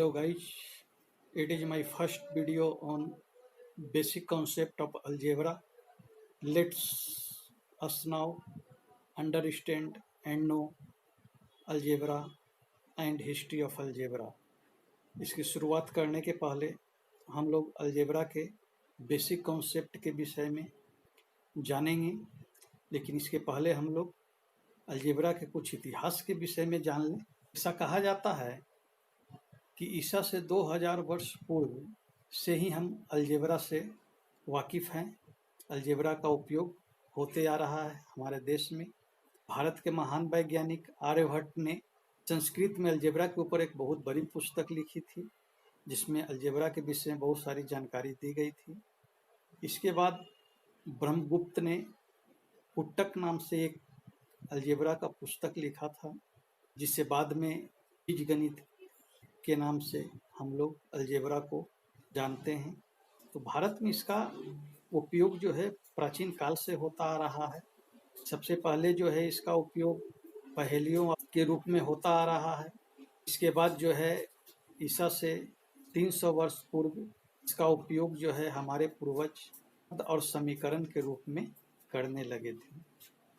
Hello guys, it is my first video on basic concept of algebra. Let's us now understand and know algebra and history of algebra. इसकी शुरुआत करने के पहले हम लोग algebra के बेसिक कॉन्सेप्ट के विषय में जानेंगे, लेकिन इसके पहले हम लोग अलजेब्रा के कुछ इतिहास के विषय में जान लें। ऐसा कहा जाता है कि ईसा से 2000 वर्ष पूर्व से ही हम अलजेब्रा से वाकिफ़ हैं। अलजेब्रा का उपयोग होते आ रहा है हमारे देश में। भारत के महान वैज्ञानिक आर्यभट्ट ने संस्कृत में अलजेब्रा के ऊपर एक बहुत बड़ी पुस्तक लिखी थी, जिसमें अलजेब्रा के विषय में बहुत सारी जानकारी दी गई थी। इसके बाद ब्रह्मगुप्त ने पुट्टक नाम से एक अलजेब्रा का पुस्तक लिखा था, जिसे बाद में बीजगणित के नाम से हम लोग अलजेब्रा को जानते हैं। तो भारत में इसका उपयोग जो है प्राचीन काल से होता आ रहा है। सबसे पहले जो है इसका उपयोग पहेलियों के रूप में होता आ रहा है। इसके बाद जो है ईसा से 300 वर्ष पूर्व इसका उपयोग जो है हमारे पूर्वज और समीकरण के रूप में करने लगे थे।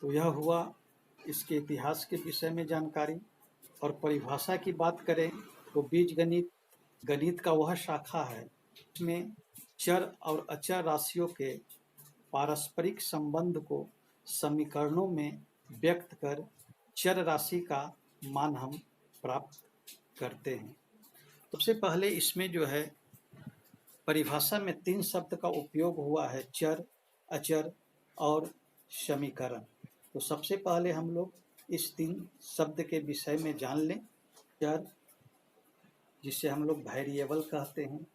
तो यह हुआ इसके इतिहास के विषय में जानकारी। और परिभाषा की बात करें तो बीजगणित गणित का वह शाखा है जिसमें चर और अचर राशियों के पारस्परिक संबंध को समीकरणों में व्यक्त कर चर राशि का मान हम प्राप्त करते हैं। सबसे पहले इसमें जो है परिभाषा में 3 शब्द का उपयोग हुआ है, चर, अचर और समीकरण। तो सबसे पहले हम लोग इस 3 शब्द के विषय में जान लें। चर, जिसे हम लोग वेरिएबल कहते हैं,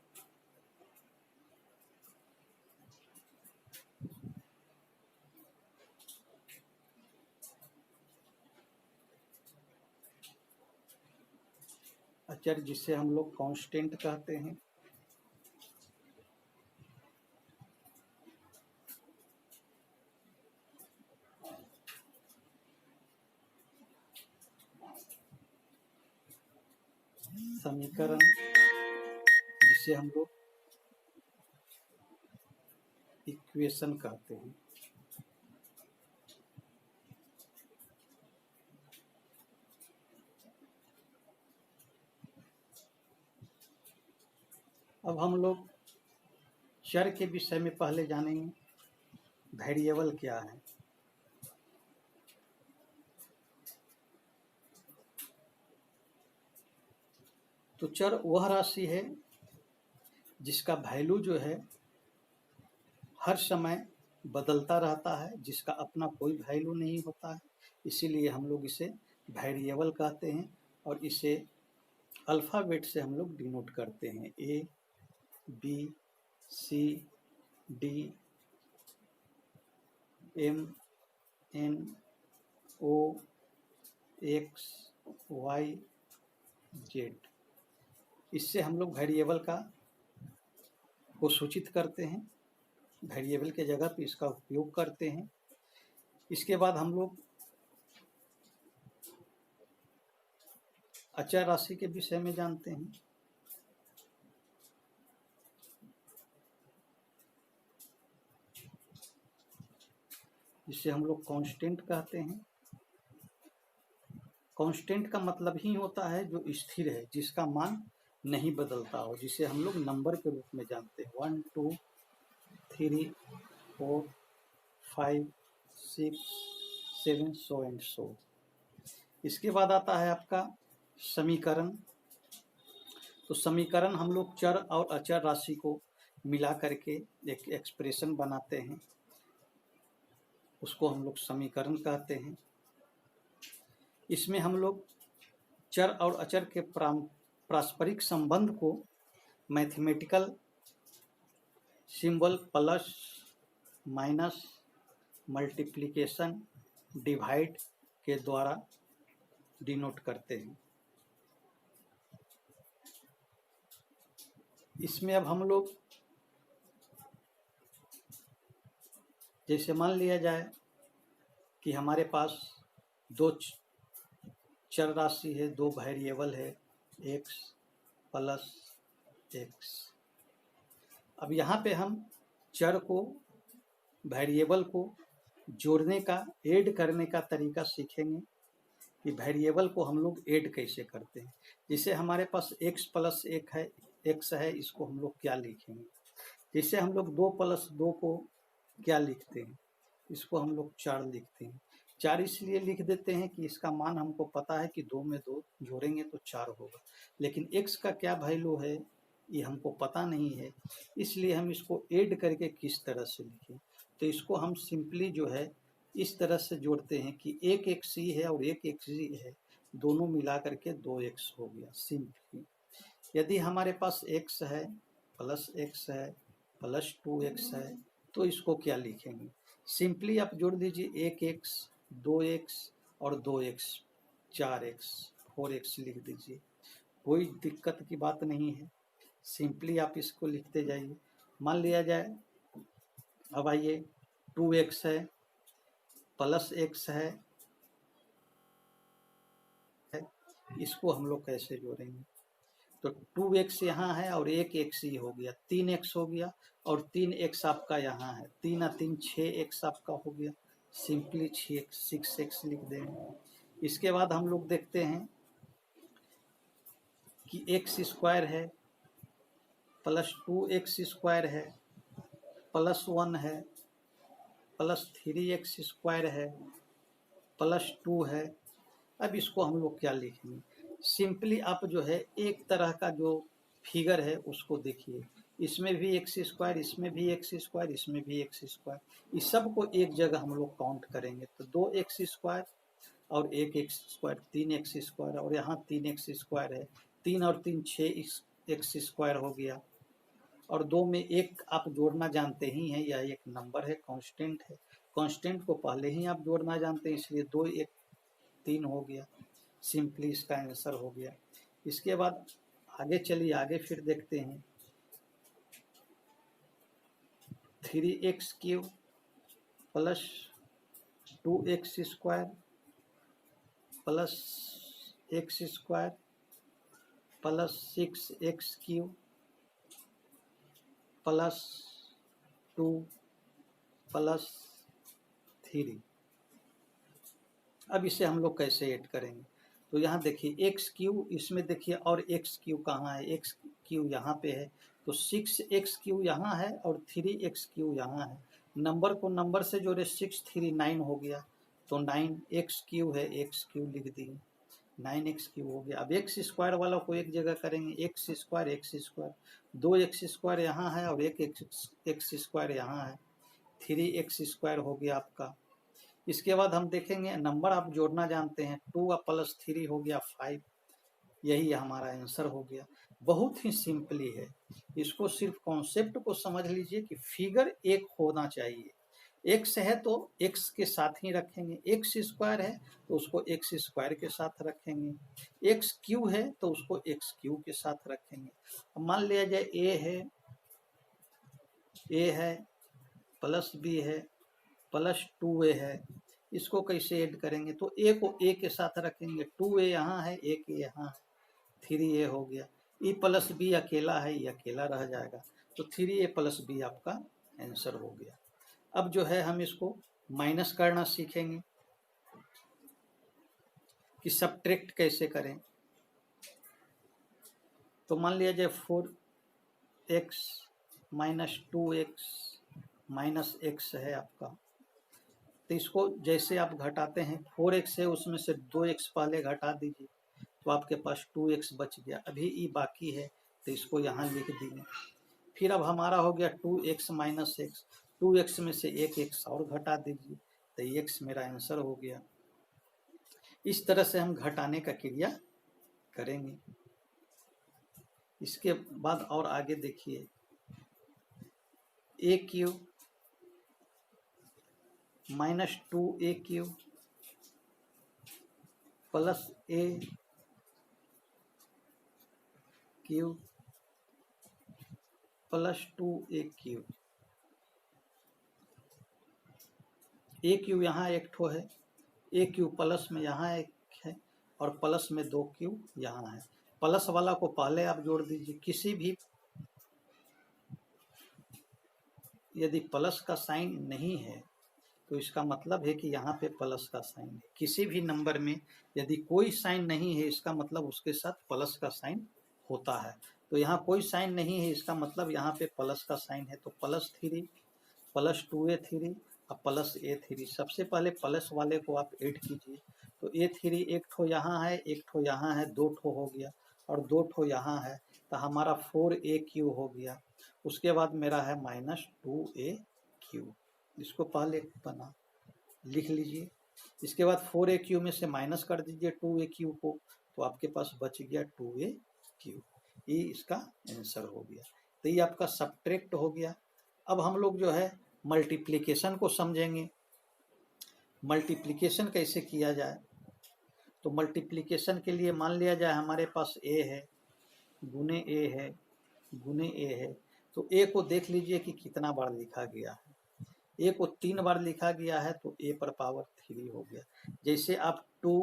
अचर जिसे हम लोग कांस्टेंट कहते हैं, समीकरण जिसे हम लोग इक्वेशन कहते हैं। अब हम लोग चर के विषय में पहले जानेंगे, वेरिएबल क्या है। तो चर वह राशि है जिसका वैल्यू जो है हर समय बदलता रहता है, जिसका अपना कोई वैल्यू नहीं होता है, इसीलिए हम लोग इसे वेरिएबल कहते हैं। और इसे अल्फ़ाबेट से हम लोग डिनोट करते हैं, ए, बी, सी, डी, एम, एन, ओ, एक्स, वाई, जेड। इससे हम लोग वेरिएबल को सूचित करते हैं, वेरिएबल के जगह पे इसका उपयोग करते हैं। इसके बाद हम लोग अचर राशि के विषय में जानते हैं। जिसे हम लोग कांस्टेंट कहते हैं। कांस्टेंट का मतलब ही होता है जो स्थिर है, जिसका मान नहीं बदलता हो, जिसे हम लोग नंबर के रूप में जानते हैं। 1 2 3 4 5 6 7 सो एंड सो। इसके बाद आता है आपका समीकरण। तो समीकरण हम लोग चर और अचर राशि को मिला करके एक एक्सप्रेशन बनाते हैं, उसको हम लोग समीकरण कहते हैं। इसमें हम लोग चर और अचर के पारस्परिक संबंध को mathematical symbol plus, minus, multiplication, divide के द्वारा डिनोट करते हैं। इसमें अब हम लोग जैसे मान लिया जाए कि हमारे पास 2 चर राशि है, 2 वेरिएबल है, एक्स प्लस एक्स। अब यहाँ पे हम चर को, वेरिएबल को जोड़ने का, ऐड करने का तरीका सीखेंगे कि वेरिएबल को हम लोग ऐड कैसे करते हैं। जैसे हमारे पास x प्लस एक है, x है, इसको हम लोग क्या लिखेंगे। जैसे हम लोग 2 प्लस 2 को क्या लिखते हैं, इसको हम लोग 4 लिखते हैं। 4 इसलिए लिख देते हैं कि इसका मान हमको पता है कि 2 में 2 जोड़ेंगे तो 4 होगा, लेकिन x का क्या वैल्यू है ये हमको पता नहीं है, इसलिए हम इसको ऐड करके किस तरह से लिखें। तो इसको हम सिंपली जो है इस तरह से जोड़ते हैं कि एक एक्स ही है और एक एक्स ही है, दोनों मिला करके 2x हो गया सिंपली। यदि हमारे पास x है, प्लस x है, प्लस 2x है, तो इसको क्या लिखेंगे, सिंपली आप जोड़ दीजिए, 1x, 2x और 2x, 4x, 4x लिख दीजिए, कोई दिक्कत की बात नहीं है, सिंपली आप इसको लिखते जाइए। मान लिया जाए, अब आइए 2x है, प्लस x है, इसको हम लोग कैसे जोड़ेंगे। तो 2x यहाँ है और एक x ही हो गया, 3x हो गया और 3x आपका यहाँ है, 3 और 3 6x आपका हो गया, सिंपली 6x लिख देंगे। इसके बाद हम लोग देखते हैं कि x स्क्वायर है, प्लस 2x स्क्वायर है, प्लस 1 है, प्लस 3x स्क्वायर है, प्लस 2 है। अब इसको हम लोग क्या लिखेंगे, सिंपली आप जो है एक तरह का जो फिगर है उसको देखिए, इसमें भी एक्स स्क्वायर, इसमें भी एक्स स्क्वायर, इसमें भी एक्स स्क्वायर, इस सब को एक जगह हम लोग काउंट करेंगे तो 2x स्क्वायर और एक एक्स स्क्वायर, 3x स्क्वायर, और यहाँ 3x स्क्वायर है, 3 और 3 6x स्क्वायर हो गया, और 2 में एक आप जोड़ना जानते ही हैं, यह एक नंबर है, कांस्टेंट है, कांस्टेंट को पहले ही आप जोड़ना जानते हैं, इसलिए 2 1 3 हो गया, सिंपली इसका आंसर हो गया। इसके बाद आगे चलिए, आगे फिर देखते हैं, 3x cube plus 2x square plus x square plus 6x cube plus 2 plus 3। अब इसे हम लोग कैसे ऐड करेंगे, तो यहाँ देखिए एक्स क्यू, इसमें देखिए और एक्स क्यू कहाँ है, एक्स क्यू यहाँ पे है, तो 6x क्यू यहाँ है और 3x क्यू यहाँ है, नंबर को नंबर से जोड़े, 6 3 9 हो गया, तो 9x क्यू है, एक्स क्यू लिख दिए, 9x क्यू हो गया। अब एक्स स्क्वायर वाला को एक जगह करेंगे, एक्स स्क्वायर, 2x स्क्वायर यहाँ है और एक एक्स स्क्वायर यहाँ है, 3x स्क्वायर हो गया आपका। इसके बाद हम देखेंगे, नंबर आप जोड़ना जानते हैं, 2 का प्लस 3 हो गया 5, यही हमारा आंसर हो गया। बहुत ही सिंपली है, इसको सिर्फ कॉन्सेप्ट को समझ लीजिए कि फिगर एक होना चाहिए, एक्स है तो एक्स के साथ ही रखेंगे, एक्स स्क्वायर है तो उसको एक्स स्क्वायर के साथ रखेंगे, एक्स क्यू है तो उसको एक्स क्यू के साथ रखेंगे। अब मान लिया जाए ए है प्लस बी है प्लस 2a है, इसको कैसे ऐड करेंगे, तो a को a के साथ रखेंगे, 2a यहाँ है, एक यहाँ है, 3a हो गया, e प्लस बी अकेला है, ये अकेला रह जाएगा, तो 3a प्लस बी आपका आंसर हो गया। अब जो है हम इसको माइनस करना सीखेंगे कि सब्ट्रैक्ट कैसे करें। तो मान लिया जाए 4x minus 2x minus x है आपका, तो इसको जैसे आप घटाते हैं, 4x है उसमें से 2x पहले घटा दीजिए तो आपके पास 2x बच गया, अभी ई बाकी है तो इसको यहाँ लिख दिए। फिर अब हमारा हो गया 2x माइनस एक्स, 2x में से एक x और घटा दीजिए तो x मेरा आंसर हो गया। इस तरह से हम घटाने का क्रिया करेंगे। इसके बाद और आगे देखिए, a cube minus 2a cube plus a cube plus 2a cube, a cube यहाँ एक ठो है, a क्यूब प्लस में यहाँ एक है और प्लस में 2 क्यूब यहाँ है, प्लस वाला को पहले आप जोड़ दीजिए। किसी भी यदि प्लस का साइन नहीं है तो इसका मतलब है कि यहाँ पे प्लस का साइन है। किसी भी नंबर में यदि कोई साइन नहीं है इसका मतलब उसके साथ प्लस का साइन होता है। तो यहाँ कोई साइन नहीं है इसका मतलब यहाँ पे प्लस का साइन है। तो +3 +2a3 और +a3। सबसे पहले प्लस वाले को आप ऐड कीजिए। तो a3 एक ठो यहाँ है, एक ठो यहाँ है, 2 ठो हो गया और 2 ठो यहाँ है, तो हमारा 4aq हो गया। उसके बाद मेरा है -2aq। इसको पहले बना लिख लीजिए। इसके बाद 4aq में से माइनस कर दीजिए 2aq को, तो आपके पास बच गया 2aq। ये इसका आंसर हो गया। तो ये आपका सब्ट्रैक्ट हो गया। अब हम लोग जो है मल्टीप्लिकेशन को समझेंगे। मल्टीप्लिकेशन कैसे किया जाए। तो मल्टीप्लिकेशन के लिए मान लिया जाए हमारे पास a है गुने a है गुने a है। तो a को देख लीजिए कि कितना बार लिखा गया है। a को 3 बार लिखा गया है तो a पर पावर 3 हो गया। जैसे आप 2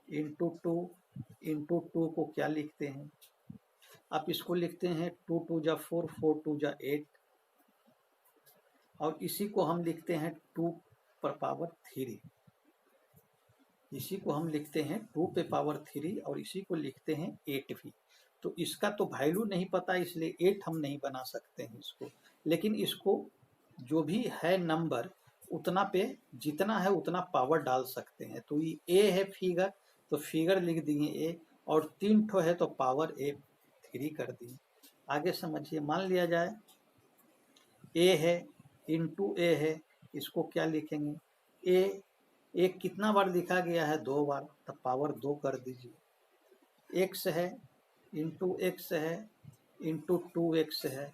× 2 × 2 को क्या लिखते हैं, आप इसको लिखते हैं 2 × 2 = 4, 4 × 2 = 8, और इसी को हम लिखते हैं 2 पर पावर 3। इसी को हम लिखते हैं 2 पे पावर 3 और इसी को लिखते हैं 8 भी। तो इसका तो वैल्यू नहीं पता इसलिए 8 हम नहीं बना सकते हैं इसको, लेकिन इसको जो भी है नंबर उतना पे जितना है उतना पावर डाल सकते हैं। तो ये ए है फिगर, तो फिगर लिख दिए ए, और 3 ठो है तो पावर ए 3 कर दिए। आगे समझिए, मान लिया जाए ए है इंटू ए है, इसको क्या लिखेंगे, ए एक कितना बार लिखा गया है 2 बार, तो पावर 2 कर दीजिए। एक्स है इंटू एक्स है इंटू 2x है,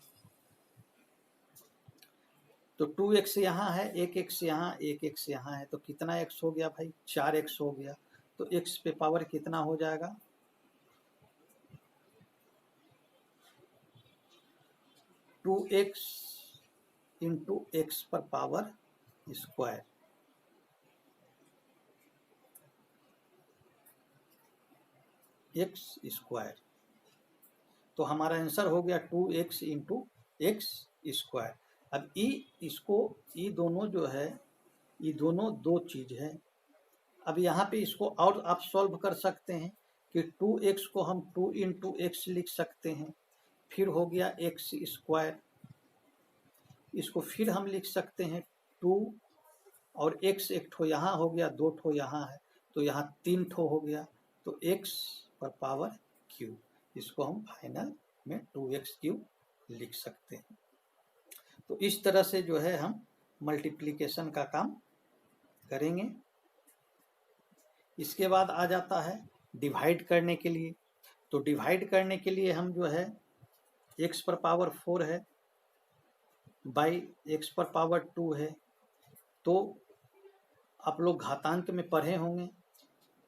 तो 2x यहाँ है, 1x यहाँ, 1x यहाँ है, तो कितना x हो गया भाई, 4x हो गया। तो x पे पावर कितना हो जाएगा, 2x इंटू x पर पावर स्क्वायर। एक्स स्क्वायर, तो हमारा आंसर हो गया 2x इंटू एक्स स्क्वायर। अब इसको दोनों जो है ये दोनों दो चीज है। अब यहाँ पे इसको और आप सॉल्व कर सकते हैं कि 2x को हम 2 इंटू एक्स लिख सकते हैं, फिर हो गया एक्स स्क्वायर। इसको फिर हम लिख सकते हैं 2 और x एक ठो यहाँ हो गया, 2 ठो यहाँ है, तो यहाँ 3 ठो हो गया, तो x पर पावर q। इसको हम फाइनल में 2x³ लिख सकते हैं। तो इस तरह से जो है हम मल्टीप्लिकेशन का काम करेंगे। इसके बाद आ जाता है डिवाइड करने के लिए। तो डिवाइड करने के लिए हम जो है x पर पावर 4 है बाई x पर पावर 2 है। तो आप लोग घातांक में पढ़े होंगे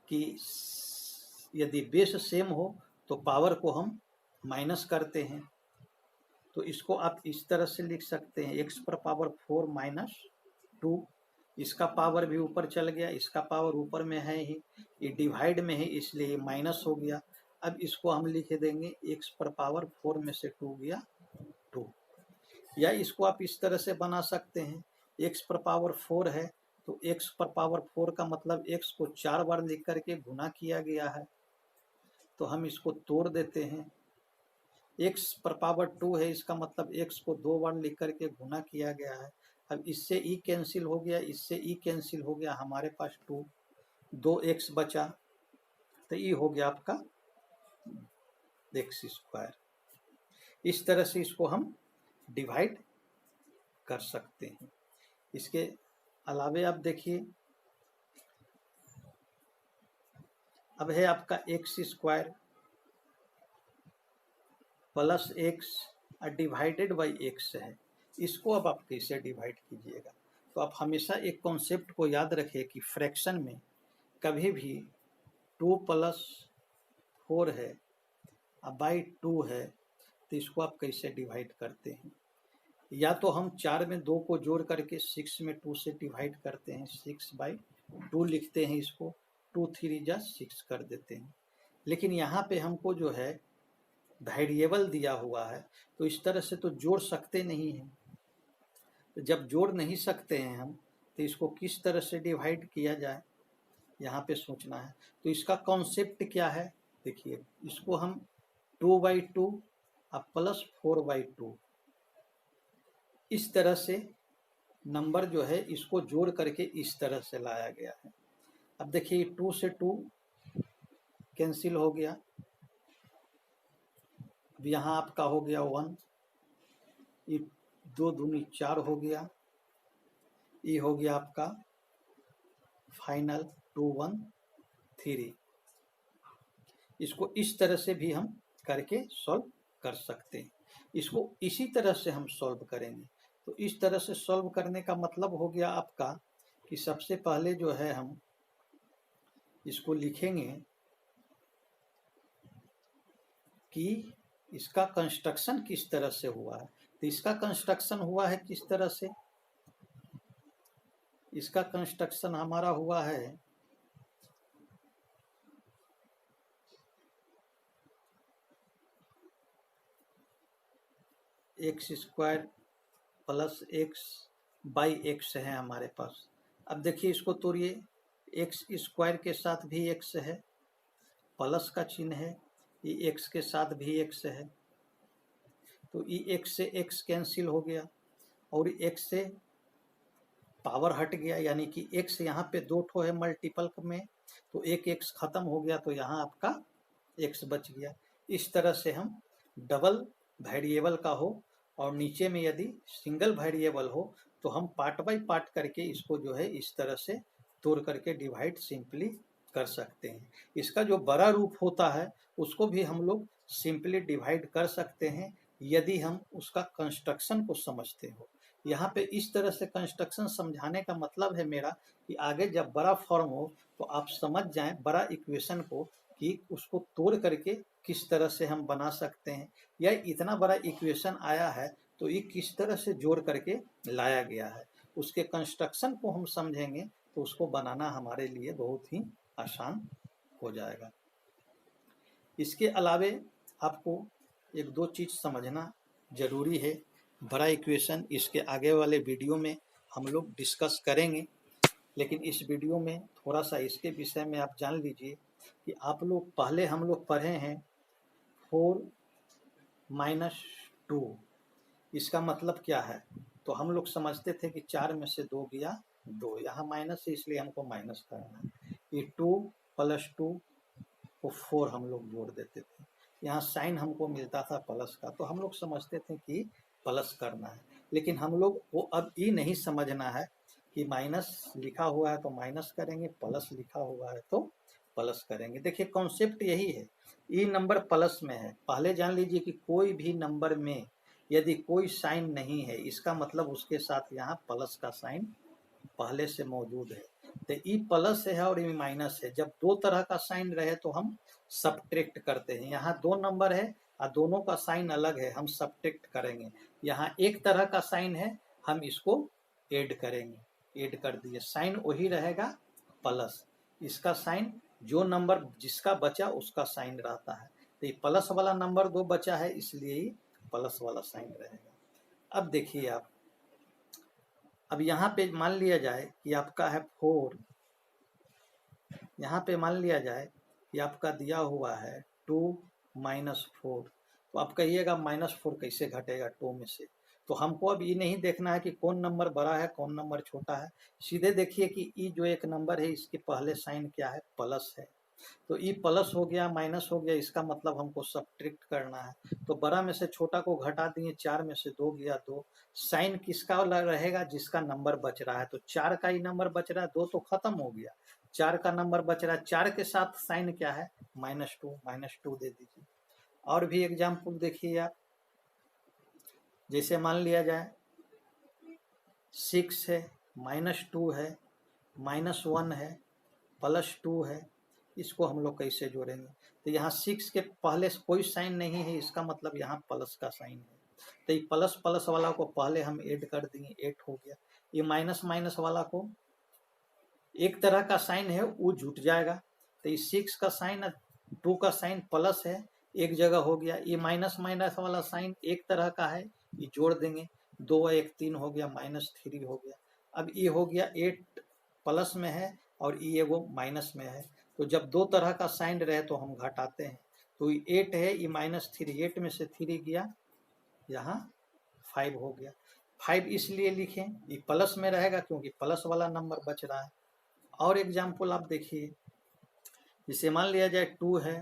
कि यदि बेस सेम हो तो पावर को हम माइनस करते हैं। तो इसको आप इस तरह से लिख सकते हैं, x पर पावर 4 माइनस 2। इसका पावर भी ऊपर चल गया, इसका पावर ऊपर में है ही, ये डिवाइड में है इसलिए माइनस हो गया। अब इसको हम लिख देंगे x पर पावर 4 में से 2 गया 2। या इसको आप इस तरह से बना सकते हैं, x पर पावर 4 है तो x पर पावर 4 का मतलब x को 4 बार लिख करके गुना किया गया है, तो हम इसको तोड़ देते हैं। x पर पावर 2 है, इसका मतलब x को 2 बार लिख करके गुना किया गया है। अब इससे e कैंसिल हो गया, इससे e कैंसिल हो गया, हमारे पास 2x बचा, तो e हो गया आपका x²। इस तरह से इसको हम डिवाइड कर सकते हैं। इसके अलावे आप देखिए, अब है आपका x² plus x divided by x है। इसको अब आप कैसे डिवाइड कीजिएगा, तो आप हमेशा एक कॉन्सेप्ट को याद रखें कि फ्रैक्शन में कभी भी 2 + 4 है अब बाई 2 है, तो इसको आप कैसे डिवाइड करते हैं, या तो हम 4 में 2 को जोड़ करके 6 में 2 से डिवाइड करते हैं, 6/2 लिखते हैं, इसको 2 × 3 = 6 कर देते हैं, लेकिन यहाँ पे हमको जो है वेरिएबल दिया हुआ है, तो इस तरह से तो जोड़ सकते नहीं हैं। तो जब जोड़ नहीं सकते हैं हम, तो इसको किस तरह से डिवाइड किया जाए, यहाँ पे सोचना है। तो इसका कॉन्सेप्ट क्या है, देखिए इसको हम 2/2 और प्लस 4/2 इस तरह से नंबर जो है इसको जोड़ करके इस तरह से लाया गया है। अब देखिए 2 से 2 कैंसिल हो गया, अब यहाँ आपका हो गया 1, ये 2 दूनी 4 हो गया, ये हो गया आपका फाइनल 2 1 3। इसको इस तरह से भी हम करके सॉल्व कर सकते हैं। इसको इसी तरह से हम सॉल्व करेंगे। तो इस तरह से सॉल्व करने का मतलब हो गया आपका कि सबसे पहले जो है हम इसको लिखेंगे कि इसका कंस्ट्रक्शन किस तरह से हुआ है। तो इसका कंस्ट्रक्शन हुआ है किस तरह से, इसका कंस्ट्रक्शन हमारा हुआ है x² प्लस x/x है हमारे पास। अब देखिए इसको तोड़िए, x² के साथ भी x है, प्लस का चिन्ह है, ये x के साथ भी x है, तो ये x से x कैंसिल हो गया और x से पावर हट गया, यानी कि x यहाँ पे 2 ठो है मल्टीपल में, तो एक x खत्म हो गया, तो यहाँ आपका x बच गया। इस तरह से हम डबल वेरिएबल का हो और नीचे में यदि सिंगल वेरिएबल हो तो हम पार्ट बाय पार्ट करके इसको जो है इस तरह से तोड़ करके डिवाइड सिंपली कर सकते हैं। इसका जो बड़ा रूप होता है उसको भी हम लोग सिंपली डिवाइड कर सकते हैं यदि हम उसका कंस्ट्रक्शन को समझते हो। यहाँ पे इस तरह से कंस्ट्रक्शन समझाने का मतलब है मेरा कि आगे जब बड़ा फॉर्म हो तो आप समझ जाएं बड़ा इक्वेशन को कि उसको तोड़ करके किस तरह से हम बना सकते हैं, या इतना बड़ा इक्वेशन आया है तो ये किस तरह से जोड़ करके लाया गया है। उसके कंस्ट्रक्शन को हम समझेंगे तो उसको बनाना हमारे लिए बहुत ही आसान हो जाएगा। इसके अलावे आपको एक दो चीज़ समझना जरूरी है। बड़ा इक्वेशन इसके आगे वाले वीडियो में हम लोग डिस्कस करेंगे, लेकिन इस वीडियो में थोड़ा सा इसके विषय में आप जान लीजिए कि आप लोग पहले हम लोग पढ़े हैं 4 - 2, इसका मतलब क्या है। तो हम लोग समझते थे कि 4 में से 2 गया 2, यहाँ माइनस है इसलिए हमको माइनस करना है। ये 2 + 2 को 4 हम लोग जोड़ देते थे, यहाँ साइन हमको मिलता था प्लस का, तो हम लोग समझते थे कि प्लस करना है। लेकिन हम लोग वो अब ये नहीं समझना है कि माइनस लिखा हुआ है तो माइनस करेंगे, प्लस लिखा हुआ है तो प्लस करेंगे। देखिए कॉन्सेप्ट यही है, ये नंबर प्लस में है। पहले जान लीजिए कि कोई भी नंबर में यदि कोई साइन नहीं है इसका मतलब उसके साथ यहाँ प्लस का साइन पहले से मौजूद है। तो ई प्लस है और ई माइनस है, जब दो तरह का साइन रहे तो हम सब्ट्रैक्ट करते हैं। यहाँ 2 नंबर है और दोनों का साइन अलग है, हम सब्ट्रैक्ट करेंगे। यहाँ एक तरह का साइन है, हम इसको ऐड करेंगे, ऐड कर दिए, साइन वही रहेगा प्लस, इसका साइन जो नंबर जिसका बचा उसका साइन रहता है। तो ये प्लस वाला नंबर 2 बचा है इसलिए ही प्लस वाला साइन रहेगा। अब देखिए आप, अब यहाँ पे मान लिया जाए कि आपका है 4, यहाँ पे मान लिया जाए कि आपका दिया हुआ है 2 - 4, तो आप कहिएगा -4 कैसे घटेगा 2 में से। तो हमको अब ये नहीं देखना है कि कौन नंबर बड़ा है कौन नंबर छोटा है, सीधे देखिए कि ई जो एक नंबर है इसके पहले साइन क्या है, प्लस है, तो ई प्लस हो गया माइनस हो गया, इसका मतलब हमको सब्ट्रैक्ट करना है। तो बड़ा में से छोटा को घटा दिए, 4 में से 2 गया 2, साइन किसका रहेगा, जिसका नंबर बच रहा है। तो 4 का ही नंबर बच रहा है, 2 तो खत्म हो गया, 4 का नंबर बच रहा है, 4 के साथ साइन क्या है, -2 दे दीजिए। और भी एग्जाम्पल देखिए आप, जैसे मान लिया जाए 6 है, -2 है, -1 है, +2 है, इसको हम लोग कैसे जोड़ेंगे। तो यहाँ 6 के पहले कोई साइन नहीं है, इसका मतलब यहाँ प्लस का साइन है, तो ये प्लस प्लस वाला को पहले हम ऐड कर दिए, 8 हो गया। ये माइनस माइनस वाला को एक तरह का साइन है वो जुट जाएगा, तो ये 6 का साइन 2 का साइन प्लस है, एक जगह हो गया। ये माइनस माइनस वाला साइन एक तरह का है, ये जोड़ देंगे, 2 और 1 3 हो गया, -3 हो गया। अब ये हो गया 8 प्लस में है और ये वो माइनस में है। तो जब दो तरह का साइन रहे तो हम घटाते हैं। तो ये 8 है, ये -3, 8 में से 3 गया, यहाँ 5 हो गया। 5 इसलिए लिखें, ये प्लस में रहेगा क्योंकि प्लस वाला नंबर बच रहा है। और एग्जाम्पल आप देखिए, जिसे मान लिया जाए 2 है,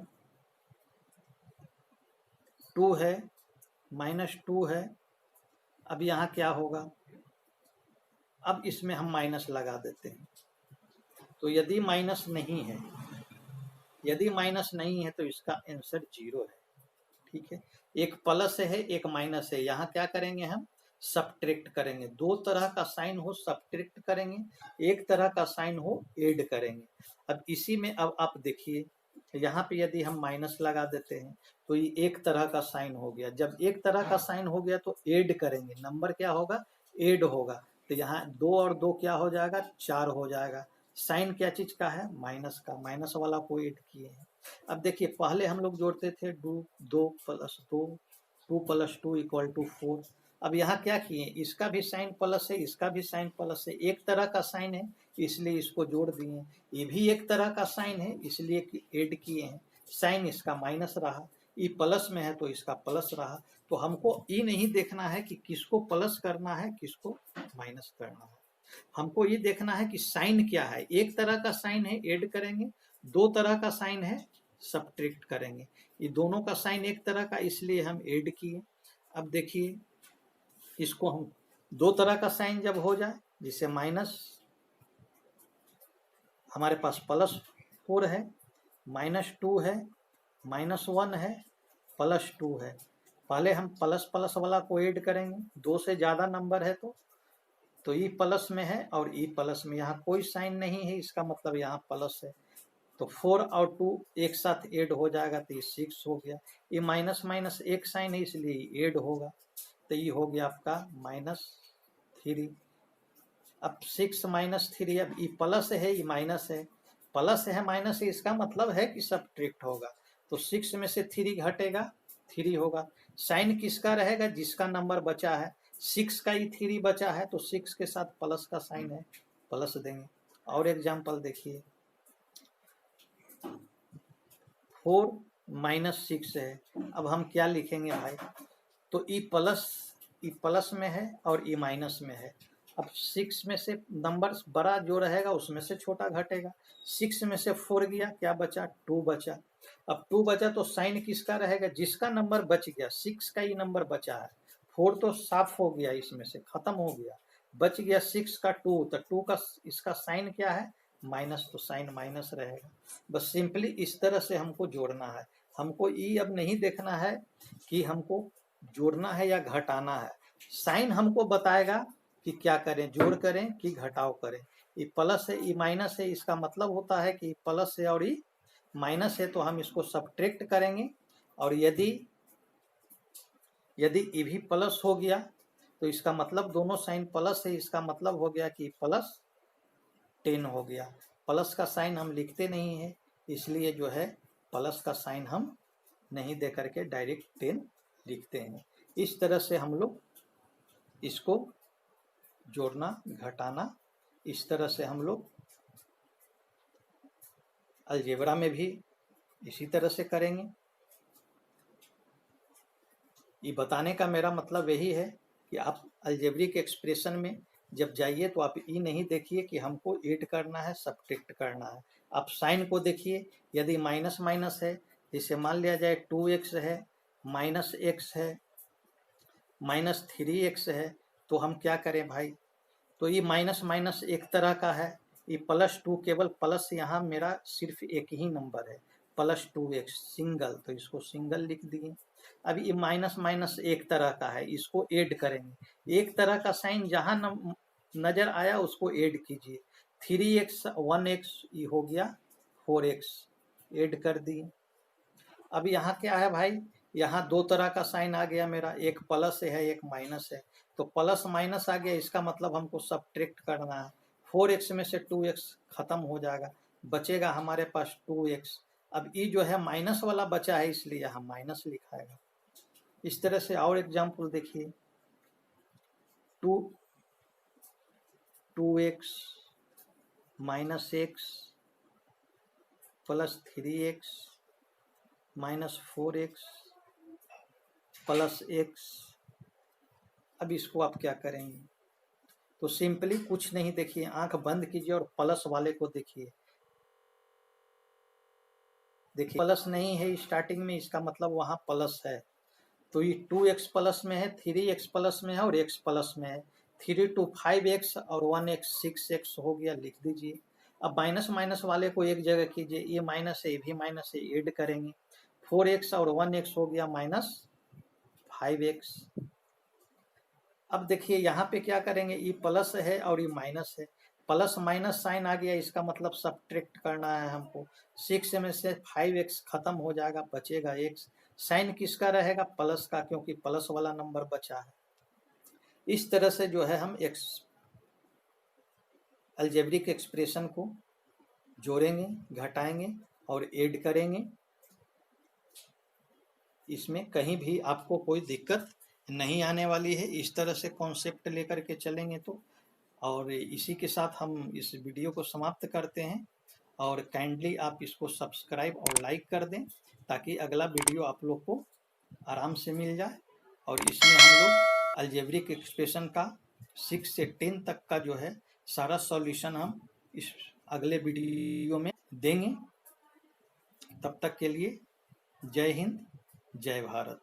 -2 है। अब यहाँ क्या होगा, अब इसमें हम माइनस लगा देते हैं। तो यदि माइनस नहीं है, तो इसका आंसर 0 है। ठीक है, एक प्लस है एक माइनस है, यहाँ क्या करेंगे हम, सब्ट्रैक्ट करेंगे। दो तरह का साइन हो सब्ट्रैक्ट करेंगे, एक तरह का साइन हो ऐड करेंगे। अब इसी में अब आप देखिए, यहाँ पे यदि हम माइनस लगा देते हैं तो ये एक तरह का साइन हो गया। जब एक तरह का साइन हो गया तो ऐड करेंगे, नंबर क्या होगा, ऐड होगा। तो यहाँ 2 और 2 क्या हो जाएगा, 4 हो जाएगा। साइन क्या चीज का है, माइनस का, माइनस वाला को ऐड किए हैं। अब देखिए, पहले हम लोग जोड़ते थे 2 + 2, 2 + 2 = 4। अब यहाँ क्या किए, इसका भी साइन प्लस है, इसका भी साइन प्लस है, एक तरह का साइन है इसलिए इसको जोड़ दिए। ये भी एक तरह का साइन है इसलिए ऐड किए हैं। साइन इसका माइनस रहा, ये प्लस में है तो इसका प्लस रहा। तो हमको ये नहीं देखना है कि किसको प्लस करना है किसको माइनस करना है, हमको ये देखना है कि साइन क्या है। एक तरह का साइन है ऐड करेंगे, दो तरह का साइन है सब्ट्रैक्ट करेंगे। ये दोनों का साइन एक तरह का इसलिए हम ऐड किए। अब देखिए, इसको हम दो तरह का साइन जब हो जाए, जिसे माइनस, हमारे पास +4 है, -2 है, -1 है, +2 है। पहले हम प्लस प्लस वाला को ऐड करेंगे, 2 से ज़्यादा नंबर है तो ये प्लस में है और ये प्लस में, यहाँ कोई साइन नहीं है इसका मतलब यहाँ प्लस है। तो 4 और 2 एक साथ ऐड हो जाएगा तो ये 6 हो गया। ये माइनस माइनस एक साइन है इसलिए ऐड होगा, तो ये हो गया आपका -3। अब 6 - 3, अब ये प्लस है ये माइनस है, प्लस है माइनस है इसका मतलब है कि सब्ट्रैक्ट होगा। तो 6 में से 3 घटेगा, 3 होगा। साइन किसका रहेगा, जिसका नंबर बचा है। 6 का ही 3 बचा है तो 6 के साथ प्लस का साइन है, प्लस देंगे। और एग्जाम्पल देखिए, 4 - 6 है। अब हम क्या लिखेंगे भाई, तो ई प्लस में है और ई माइनस में है। अब 6 में से नंबर बड़ा जो रहेगा उसमें से छोटा घटेगा। 6 में से 4 गया, क्या बचा, 2 बचा। अब 2 बचा तो साइन किसका रहेगा, जिसका नंबर बच गया। 6 का ही नंबर बचा है, 4 तो साफ हो गया, इसमें से खत्म हो गया, बच गया 6 का 2, तो 2 का इसका साइन क्या है, माइनस, तो साइन माइनस रहेगा। बस सिंपली इस तरह से हमको जोड़ना है। हमको ये अब नहीं देखना है कि हमको जोड़ना है या घटाना है, साइन हमको बताएगा कि क्या करें, जोड़ करें कि घटाव करें। ये प्लस है ये माइनस है, इसका मतलब होता है कि प्लस है और ये माइनस है, तो हम इसको सब्ट्रैक्ट करेंगे। और यदि ये भी प्लस हो गया तो इसका मतलब दोनों साइन प्लस है, इसका मतलब हो गया कि +10 हो गया। प्लस का साइन हम लिखते नहीं है इसलिए जो है प्लस का साइन हम नहीं दे करके डायरेक्ट 10 लिखते हैं। इस तरह से हम लोग इसको जोड़ना घटाना, इस तरह से हम लोग अलजेब्रा में भी इसी तरह से करेंगे। ये बताने का मेरा मतलब यही है कि आप अलजेब्रिक एक्सप्रेशन में जब जाइए तो आप ये नहीं देखिए कि हमको ऐड करना है सब्ट्रैक्ट करना है, आप साइन को देखिए। यदि माइनस माइनस है, जैसे मान लिया जाए 2x है, -x है, -3x है, तो हम क्या करें भाई, तो ये माइनस माइनस एक तरह का है, ये +2 केवल प्लस, यहाँ मेरा सिर्फ एक ही नंबर है +2x सिंगल, तो इसको सिंगल लिख दिए। अब ये माइनस माइनस एक तरह का है, इसको ऐड करेंगे। एक तरह का साइन जहाँ नजर आया उसको ऐड कीजिए। 3x 1x ये हो गया 4x, ऐड कर दिए। अब यहाँ क्या है भाई, यहाँ दो तरह का साइन आ गया मेरा, एक प्लस है एक माइनस है, तो प्लस माइनस आ गया, इसका मतलब हमको सब्ट्रैक्ट करना है। 4x में से 2x खत्म हो जाएगा, बचेगा हमारे पास 2x। अब ई जो है माइनस वाला बचा है, इसलिए यहाँ माइनस लिखाएगा। इस तरह से और एग्जाम्पल देखिए, 2x minus x plus 3x minus 4x plus x। अब इसको आप क्या करेंगे, तो सिंपली कुछ नहीं, देखिए आंख बंद कीजिए और प्लस वाले को देखिए। देखिए प्लस नहीं है स्टार्टिंग में, इसका मतलब वहां प्लस है। तो ये 2x प्लस में है, 3x प्लस में है और x प्लस में है। 3 to 5x और 1x 6x हो गया, लिख दीजिए। अब माइनस माइनस वाले को एक जगह कीजिए, ये माइनस है, ये भी माइनस है, ऐड करेंगे। 4x और 1x हो गया माइनस 5x। अब देखिए यहाँ पे क्या करेंगे, ये प्लस है और ये माइनस है, प्लस माइनस साइन आ गया, इसका मतलब सब्ट्रैक्ट करना है हमको। 6 में से 5x खत्म हो जाएगा, बचेगा x। साइन किसका रहेगा, प्लस का, क्योंकि प्लस वाला नंबर बचा है। इस तरह से जो है हम अलजेब्रिक एक्सप्रेशन को जोड़ेंगे, घटाएंगे और ऐड करेंगे। इसमें कहीं भी आपको कोई दिक्कत नहीं आने वाली है, इस तरह से कॉन्सेप्ट लेकर के चलेंगे तो। और इसी के साथ हम इस वीडियो को समाप्त करते हैं, और काइंडली आप इसको सब्सक्राइब और लाइक कर दें, ताकि अगला वीडियो आप लोग को आराम से मिल जाए। और इसमें हम लोग अलजेब्रिक एक्सप्रेशन का 6 से 10 तक का जो है सारा सॉल्यूशन हम इस अगले वीडियो में देंगे। तब तक के लिए जय हिंद, जय भारत।